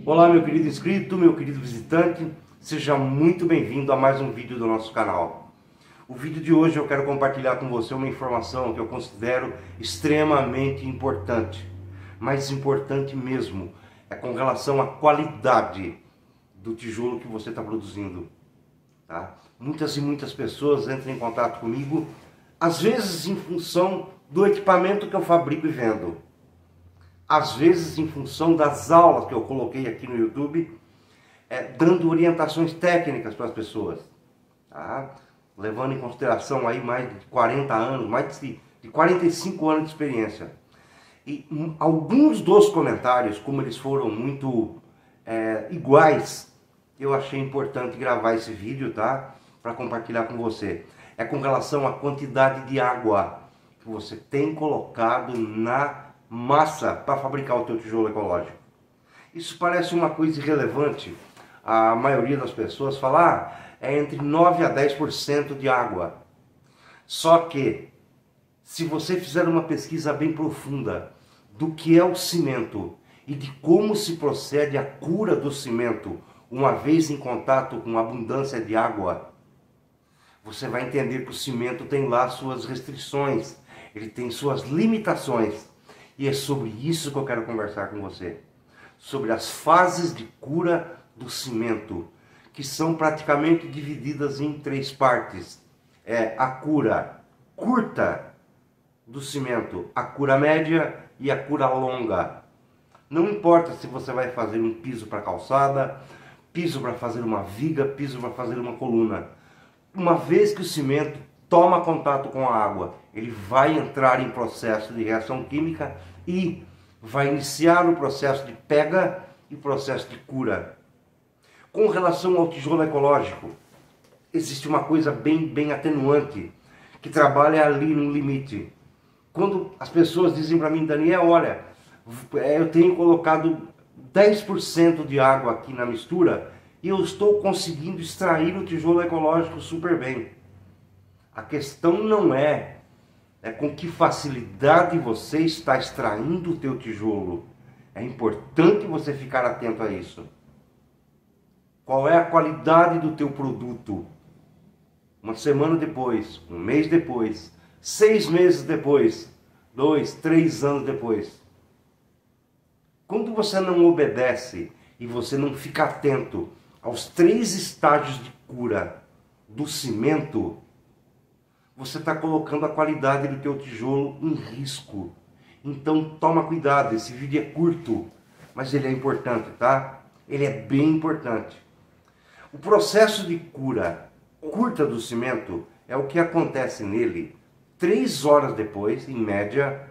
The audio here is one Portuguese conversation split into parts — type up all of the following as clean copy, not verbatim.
Olá, meu querido inscrito, meu querido visitante, seja muito bem-vindo a mais um vídeo do nosso canal. O vídeo de hoje eu quero compartilhar com você uma informação que eu considero extremamente importante, mas importante mesmo, é com relação à qualidade do tijolo que você está produzindo. Tá? Muitas e muitas pessoas entram em contato comigo, às vezes em função do equipamento que eu fabrico e vendo. Às vezes em função das aulas que eu coloquei aqui no YouTube, dando orientações técnicas para as pessoas, tá? Levando em consideração aí mais de 40 anos, mais de 45 anos de experiência. E alguns dos comentários, como eles foram muito iguais, eu achei importante gravar esse vídeo, tá? Para compartilhar com você. É com relação à quantidade de água que você tem colocado na massa para fabricar o teu tijolo ecológico. Isso parece uma coisa irrelevante. A maioria das pessoas fala, é entre 9 a 10% de água. Só que, se você fizer uma pesquisa bem profunda do que é o cimento e de como se procede a cura do cimento, uma vez em contato com abundância de água, você vai entender que o cimento tem lá suas restrições, ele tem suas limitações. E é sobre isso que eu quero conversar com você. Sobre as fases de cura do cimento, que são praticamente divididas em 3 partes. A cura curta do cimento, a cura média e a cura longa. Não importa se você vai fazer um piso para calçada, piso para fazer uma viga, piso para fazer uma coluna. Uma vez que o cimento toma contato com a água, ele vai entrar em processo de reação química e vai iniciar o processo de pega e processo de cura. Com relação ao tijolo ecológico, existe uma coisa bem atenuante, que trabalha ali no limite. Quando as pessoas dizem para mim, Daniel, olha, eu tenho colocado 10% de água aqui na mistura e eu estou conseguindo extrair o tijolo ecológico super bem. A questão não é com que facilidade você está extraindo o teu tijolo. É importante você ficar atento a isso. Qual é a qualidade do teu produto? Uma semana depois, um mês depois, 6 meses depois, 2, 3 anos depois. Quando você não obedece e você não fica atento aos 3 estágios de cura do cimento, você está colocando a qualidade do teu tijolo em risco. Então toma cuidado, esse vídeo é curto, mas ele é importante, tá? Ele é bem importante. O processo de cura curta do cimento é o que acontece nele 3 horas depois, em média,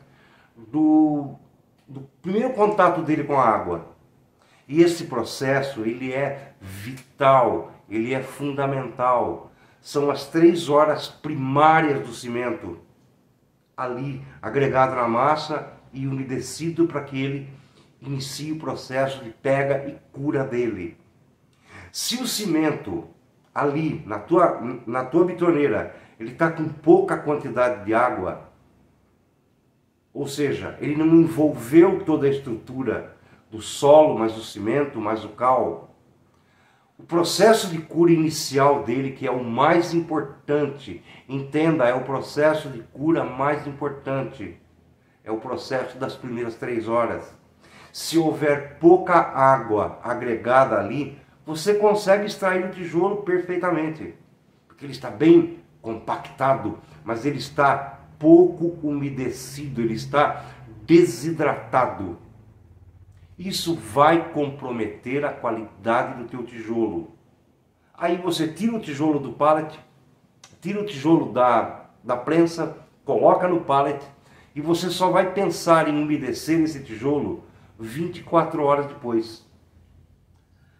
do primeiro contato dele com a água. E esse processo, ele é vital, ele é fundamental. São as 3 horas primárias do cimento, ali agregado na massa e umedecido para que ele inicie o processo de pega e cura dele. Se o cimento ali na tua bitoneira, ele está com pouca quantidade de água, ou seja, ele não envolveu toda a estrutura do solo, mais o cimento, mais o cal, o processo de cura inicial dele, que é o mais importante, entenda, é o processo de cura mais importante, é o processo das primeiras 3 horas. Se houver pouca água agregada ali, você consegue extrair o tijolo perfeitamente, porque ele está bem compactado, mas ele está pouco umedecido, ele está desidratado. Isso vai comprometer a qualidade do teu tijolo. Aí você tira o tijolo do pallet, tira o tijolo da prensa, coloca no pallet e você só vai pensar em umedecer esse tijolo 24 horas depois.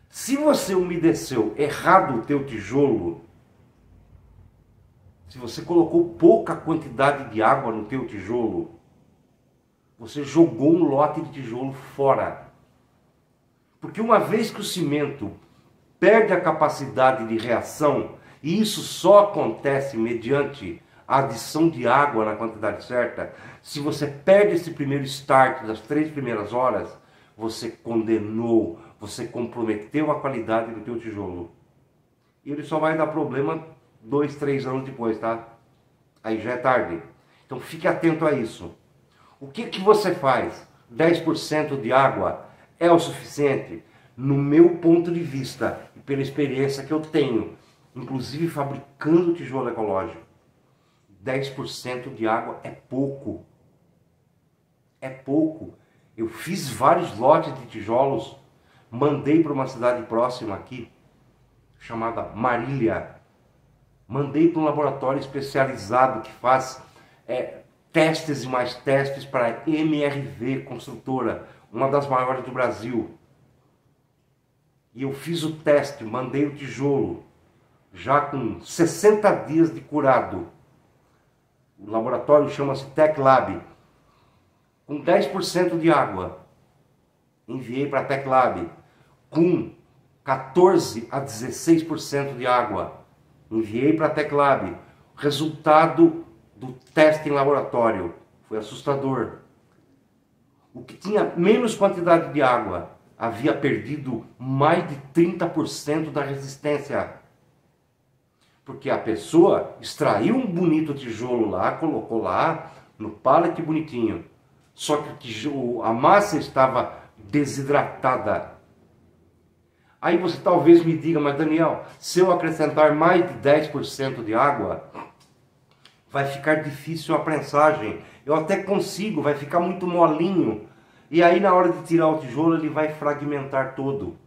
Se você umedeceu errado o teu tijolo, se você colocou pouca quantidade de água no teu tijolo, você jogou um lote de tijolo fora. Porque uma vez que o cimento perde a capacidade de reação, e isso só acontece mediante a adição de água na quantidade certa, se você perde esse primeiro start das 3 primeiras horas, você condenou, você comprometeu a qualidade do teu tijolo. E ele só vai dar problema 2, 3 anos depois, tá? Aí já é tarde. Então fique atento a isso. O que que você faz? 10% de água é o suficiente? No meu ponto de vista e pela experiência que eu tenho, inclusive fabricando tijolo ecológico, 10% de água é pouco. É pouco. Eu fiz vários lotes de tijolos, mandei para uma cidade próxima aqui, chamada Marília. Mandei para um laboratório especializado que faz testes e mais testes para MRV Construtora, uma das maiores do Brasil. E eu fiz o teste, mandei o tijolo, já com 60 dias de curado. O laboratório chama-se TecLab. Com 10% de água, enviei para a TecLab. Com 14 a 16% de água, enviei para a TecLab. Resultado do teste em laboratório foi assustador. O que tinha menos quantidade de água havia perdido mais de 30% da resistência. Porque a pessoa extraiu um bonito tijolo lá, colocou lá no pallet bonitinho. Só que o tijolo, a massa estava desidratada. Aí você talvez me diga, mas Daniel, se eu acrescentar mais de 10% de água, vai ficar difícil a prensagem. Eu até consigo, vai ficar muito molinho. E aí na hora de tirar o tijolo ele vai fragmentar todo.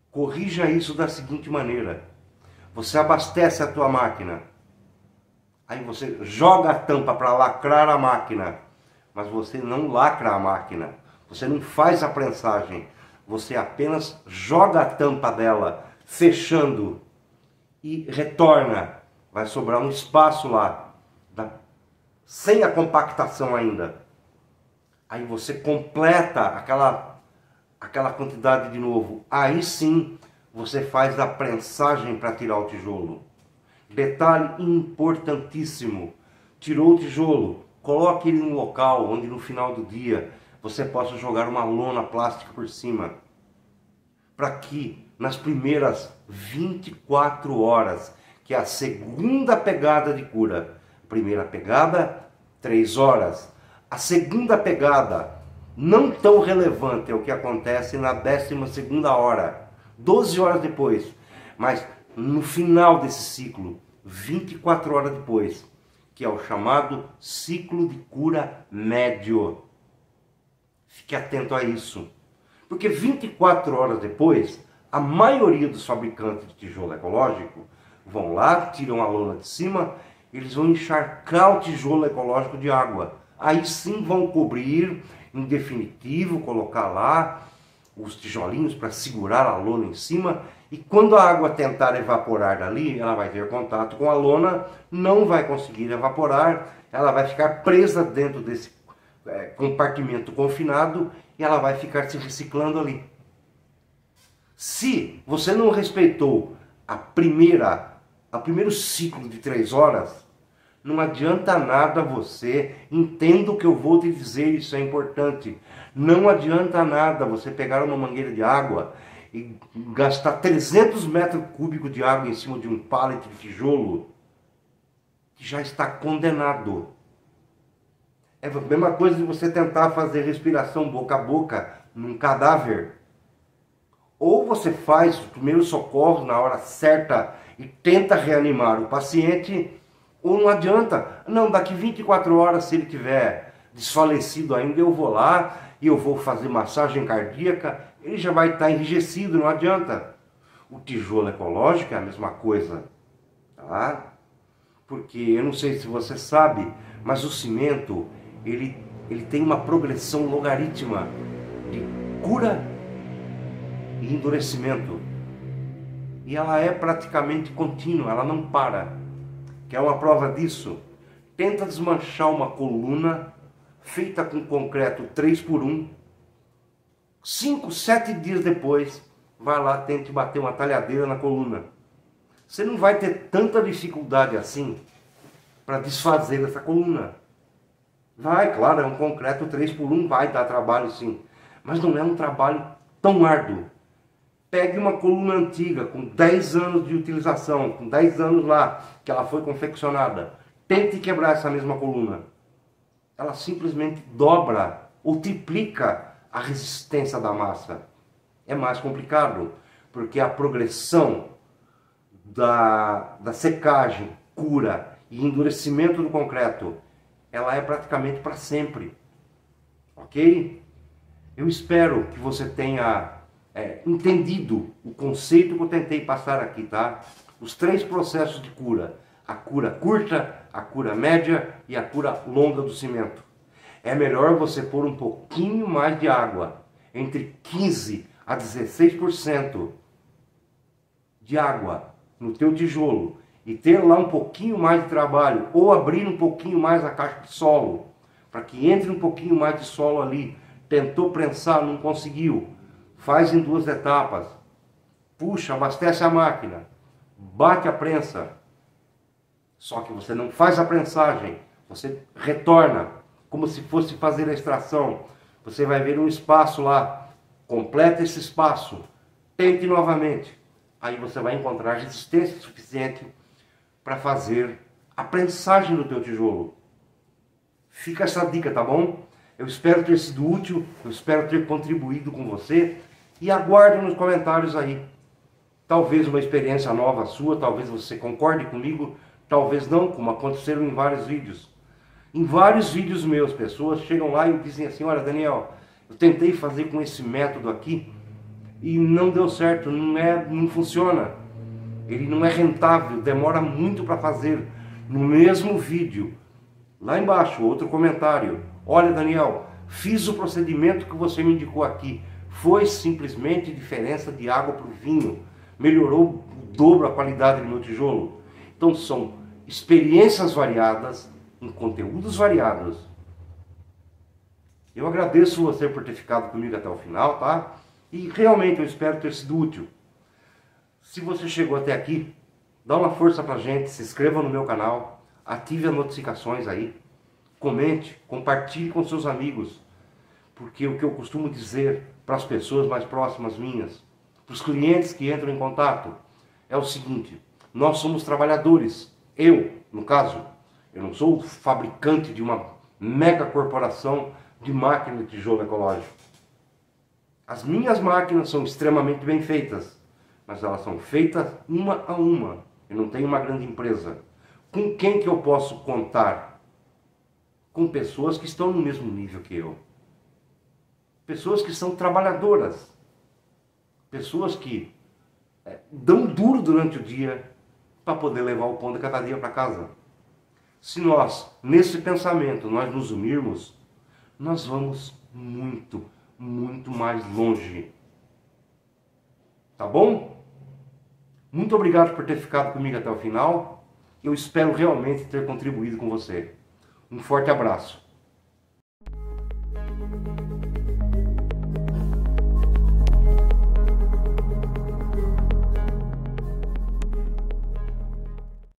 Corrija isso da seguinte maneira. Você abastece a tua máquina. Aí você joga a tampa para lacrar a máquina. Mas você não lacra a máquina. Você não faz a prensagem. Você apenas joga a tampa dela, fechando. E retorna. Vai sobrar um espaço lá. Sem a compactação ainda. Aí você completa aquela quantidade de novo. Aí sim você faz a prensagem para tirar o tijolo. Detalhe importantíssimo. Tirou o tijolo, coloque ele num local onde no final do dia você possa jogar uma lona plástica por cima. Para que nas primeiras 24 horas, que é a segunda pegada de cura. Primeira pegada, 3 horas. A segunda pegada, não tão relevante, é o que acontece na 12ª hora, 12 horas depois. Mas no final desse ciclo, 24 horas depois, que é o chamado ciclo de cura médio. Fique atento a isso. Porque 24 horas depois, a maioria dos fabricantes de tijolo ecológico vão lá, tiram a lona de cima, eles vão encharcar o tijolo ecológico de água. Aí sim vão cobrir, em definitivo, colocar lá os tijolinhos para segurar a lona em cima. E quando a água tentar evaporar dali, ela vai ter contato com a lona, não vai conseguir evaporar, ela vai ficar presa dentro desse compartimento confinado e ela vai ficar se reciclando ali. Se você não respeitou o primeiro ciclo de 3 horas, não adianta nada você, entenda o que eu vou te dizer, isso é importante. Não adianta nada você pegar uma mangueira de água e gastar 300 metros cúbicos de água em cima de um pallet de tijolo que já está condenado. É a mesma coisa de você tentar fazer respiração boca a boca num cadáver. Ou você faz o primeiro socorro na hora certa e tenta reanimar o paciente, ou não adianta. Não, daqui 24 horas, se ele tiver desfalecido ainda, eu vou lá e eu vou fazer massagem cardíaca, ele já vai estar enrijecido, não adianta. O tijolo ecológico é a mesma coisa, tá? Porque eu não sei se você sabe, mas o cimento, ele tem uma progressão logarítmica de cura e endurecimento. E ela é praticamente contínua, ela não para. Quer uma prova disso? Tenta desmanchar uma coluna feita com concreto 3x1. 5, 7 dias depois, vai lá, tente bater uma talhadeira na coluna. Você não vai ter tanta dificuldade assim para desfazer essa coluna. Vai, claro, é um concreto 3x1, vai dar trabalho sim. Mas não é um trabalho tão árduo. Pegue uma coluna antiga, com 10 anos de utilização, com 10 anos lá, que ela foi confeccionada. Tente quebrar essa mesma coluna. Ela simplesmente dobra ou triplica a resistência da massa. É mais complicado, porque a progressão da secagem, cura e endurecimento do concreto, ela é praticamente para sempre. Ok? Eu espero que você tenha entendido o conceito que eu tentei passar aqui, tá? Os 3 processos de cura: a cura curta, a cura média e a cura longa do cimento. É melhor você pôr um pouquinho mais de água, entre 15 a 16% de água no teu tijolo, e ter lá um pouquinho mais de trabalho, ou abrir um pouquinho mais a caixa de solo, para que entre um pouquinho mais de solo ali. Tentou prensar, não conseguiu. Faz em 2 etapas. Puxa, abastece a máquina. Bate a prensa. Só que você não faz a prensagem. Você retorna, como se fosse fazer a extração. Você vai ver um espaço lá. Completa esse espaço. Tente novamente. Aí você vai encontrar resistência suficiente para fazer a prensagem do teu tijolo. Fica essa dica, tá bom? Eu espero ter sido útil, eu espero ter contribuído com você, e aguardo nos comentários aí. Talvez uma experiência nova sua, talvez você concorde comigo, talvez não, como aconteceram em vários vídeos. Em vários vídeos meus, pessoas chegam lá e dizem assim: olha, Daniel, eu tentei fazer com esse método aqui e não deu certo, não funciona. Ele não é rentável, demora muito para fazer. No mesmo vídeo, lá embaixo, outro comentário: olha, Daniel, fiz o procedimento que você me indicou aqui. Foi simplesmente diferença de água para o vinho. Melhorou o dobro a qualidade do meu tijolo. Então são experiências variadas, em conteúdos variados. Eu agradeço você por ter ficado comigo até o final, tá? E realmente eu espero ter sido útil. Se você chegou até aqui, dá uma força pra gente, se inscreva no meu canal, ative as notificações aí. Comente, compartilhe com seus amigos, porque o que eu costumo dizer para as pessoas mais próximas minhas, para os clientes que entram em contato, é o seguinte: nós somos trabalhadores. Eu, no caso, eu não sou o fabricante de uma mega corporação de máquina de tijolo ecológico. As minhas máquinas são extremamente bem feitas, mas elas são feitas uma a uma. Eu não tenho uma grande empresa. Com quem que eu posso contar? Com pessoas que estão no mesmo nível que eu. Pessoas que são trabalhadoras. Pessoas que dão duro durante o dia para poder levar o pão de cada dia para casa. Se nós, nesse pensamento, nós nos unirmos, nós vamos muito, muito mais longe. Tá bom? Muito obrigado por ter ficado comigo até o final. Eu espero realmente ter contribuído com você. Um forte abraço.